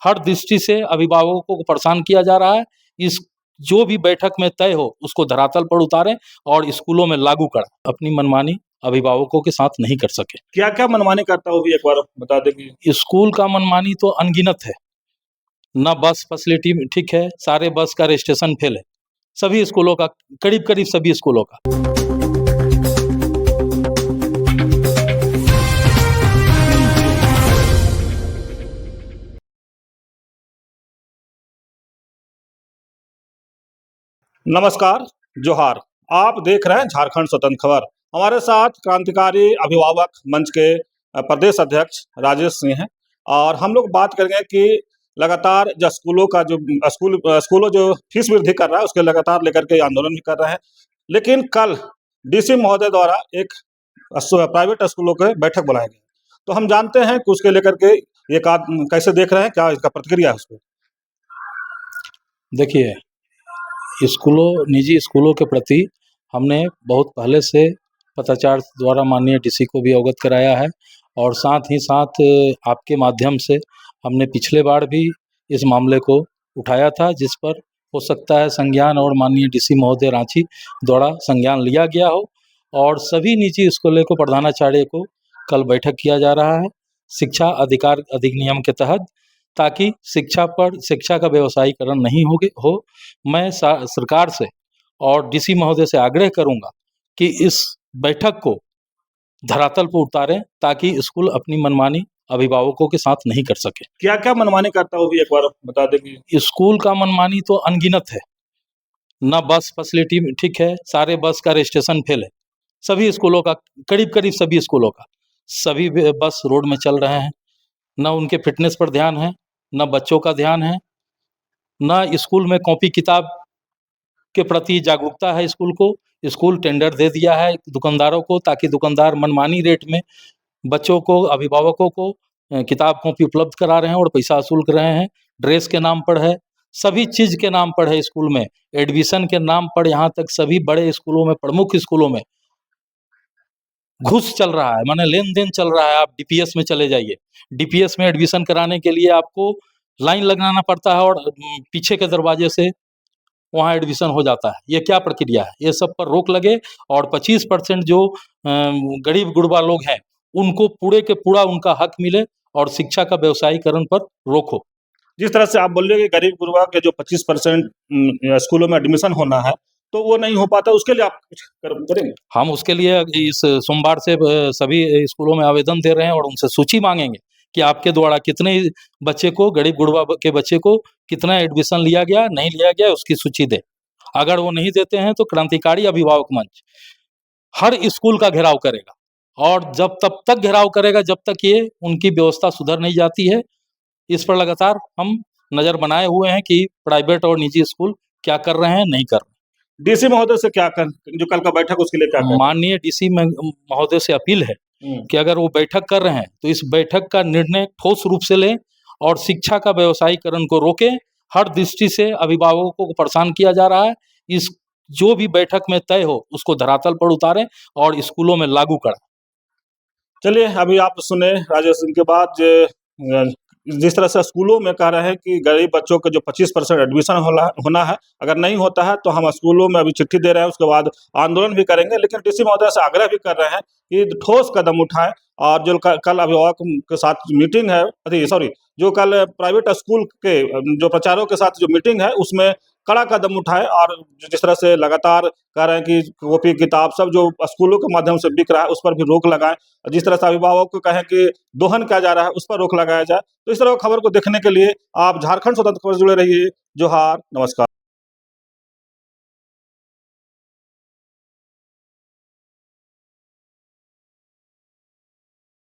हर दृष्टि से अभिभावकों को परेशान किया जा रहा है। इस जो भी बैठक में तय हो उसको धरातल पर उतारें और स्कूलों में लागू करें। अपनी मनमानी अभिभावकों के साथ नहीं कर सके। क्या क्या मनमानी करता हो भी एक बार बता देंगे। स्कूल का मनमानी तो अनगिनत है। न बस फैसिलिटी ठीक है, सारे बस का रजिस्ट्रेशन फेल है, सभी स्कूलों का, करीब करीब सभी स्कूलों का। नमस्कार, जोहार। आप देख रहे हैं झारखंड स्वतंत्र खबर। हमारे साथ क्रांतिकारी अभिभावक मंच के प्रदेश अध्यक्ष राजेश सिंह हैं और हम लोग बात करेंगे कि लगातार जो स्कूलों का जो स्कूलों जो फीस वृद्धि कर रहा है उसके लगातार लेकर के आंदोलन भी कर रहे हैं। लेकिन कल डीसी महोदय द्वारा एक प्राइवेट स्कूलों के बैठक बुलाया गया, तो हम जानते हैं कि उसके लेकर के ये कैसे देख रहे हैं, क्या इसका प्रतिक्रिया है उस पर। देखिए, निजी स्कूलों के प्रति हमने बहुत पहले से पत्राचार द्वारा माननीय डीसी को भी अवगत कराया है और साथ ही साथ आपके माध्यम से हमने पिछले बार भी इस मामले को उठाया था, जिस पर हो सकता है संज्ञान और माननीय डीसी महोदय रांची द्वारा संज्ञान लिया गया हो। और सभी निजी स्कूलों को प्रधानाचार्य को कल बैठक किया जा रहा है शिक्षा अधिकार अधिनियम के तहत, ताकि शिक्षा का व्यवसायीकरण नहीं हो। मैं सरकार से और डीसी महोदय से आग्रह करूंगा कि इस बैठक को धरातल पर उतारें, ताकि स्कूल अपनी मनमानी अभिभावकों के साथ नहीं कर सके। क्या क्या मनमानी करता हो भी एक बार बता देंगे। स्कूल का मनमानी तो अनगिनत है। न बस फैसिलिटी ठीक है, सारे बस का रजिस्ट्रेशन फेल है, सभी स्कूलों का, करीब करीब सभी स्कूलों का। सभी बस रोड में चल रहे हैं, न उनके फिटनेस पर ध्यान है, न बच्चों का ध्यान है, न स्कूल में कॉपी किताब के प्रति जागरूकता है। स्कूल टेंडर दे दिया है दुकानदारों को, ताकि दुकानदार मनमानी रेट में बच्चों को, अभिभावकों को किताब कॉपी उपलब्ध करा रहे हैं और पैसा वसूल कर रहे हैं। ड्रेस के नाम पर है, सभी चीज़ के नाम पर है स्कूल में, एडमिशन के नाम पर, यहाँ तक सभी बड़े स्कूलों में, प्रमुख स्कूलों में घूस चल रहा है, माने लेन देन चल रहा है। आप डीपीएस में चले जाइए, डीपीएस में एडमिशन कराने के लिए आपको लाइन लगाना पड़ता है और पीछे के दरवाजे से वहाँ एडमिशन हो जाता है। ये क्या प्रक्रिया है? ये सब पर रोक लगे और 25% जो गरीब गुरबा लोग हैं उनको पूरे के पूरा उनका हक मिले और शिक्षा का व्यवसायीकरण पर रोक हो। जिस तरह से आप बोल रहे हैं कि गरीब गुरबा के जो 25% स्कूलों में एडमिशन होना है, तो वो नहीं हो पाता, उसके लिए आप कुछ करेंगे? हम उसके लिए इस सोमवार से सभी स्कूलों में आवेदन दे रहे हैं और उनसे सूची मांगेंगे कि आपके द्वारा कितने बच्चे को, गरीब गुरबा के बच्चे को कितना एडमिशन लिया गया, नहीं लिया गया, उसकी सूची दे। अगर वो नहीं देते हैं तो क्रांतिकारी अभिभावक मंच हर स्कूल का घेराव करेगा और तब तक घेराव करेगा जब तक ये उनकी व्यवस्था सुधर नहीं जाती है। इस पर लगातार हम नजर बनाए हुए हैं कि प्राइवेट और निजी स्कूल क्या कर रहे हैं, नहीं कर रहे। डीसी महोदय से क्या कर, जो कल का बैठक उसके लिए क्या कर? माननीय डीसी महोदय से अपील है कि अगर वो बैठक कर रहे हैं तो इस बैठक का निर्णय ठोस रूप से लें और शिक्षा का व्यवसायीकरण को रोकें। हर दृष्टि से अभिभावकों को परेशान किया जा रहा है। इस जो भी बैठक में तय हो उसको धरातल पर उतारें और स्कूलों में लागू करें। चलिए, अभी आप सुने राजेश सिंह के बाद जिस तरह से स्कूलों में कह रहे हैं कि गरीब बच्चों के जो 25% एडमिशन होना है, अगर नहीं होता है तो हम स्कूलों में अभी चिट्ठी दे रहे हैं, उसके बाद आंदोलन भी करेंगे। लेकिन डीसी महोदय से आग्रह भी कर रहे हैं कि ठोस कदम उठाएं और जो कल अभिभावक के साथ मीटिंग है, जो कल प्राइवेट स्कूल के जो प्रचारकों के साथ जो मीटिंग है उसमें कड़ा कदम उठाए और जिस तरह से लगातार कह रहे हैं कि कॉपी किताब सब जो स्कूलों के माध्यम से बिक रहा है उस पर भी रोक लगाएं। जिस तरह से अभिभावक को कहें कि दोहन किया जा रहा है उस पर रोक लगाया जाए। तो इस तरह खबर को देखने के लिए आप झारखंड स्वतंत्र खबर से जुड़े रहिए। जोहार, नमस्कार।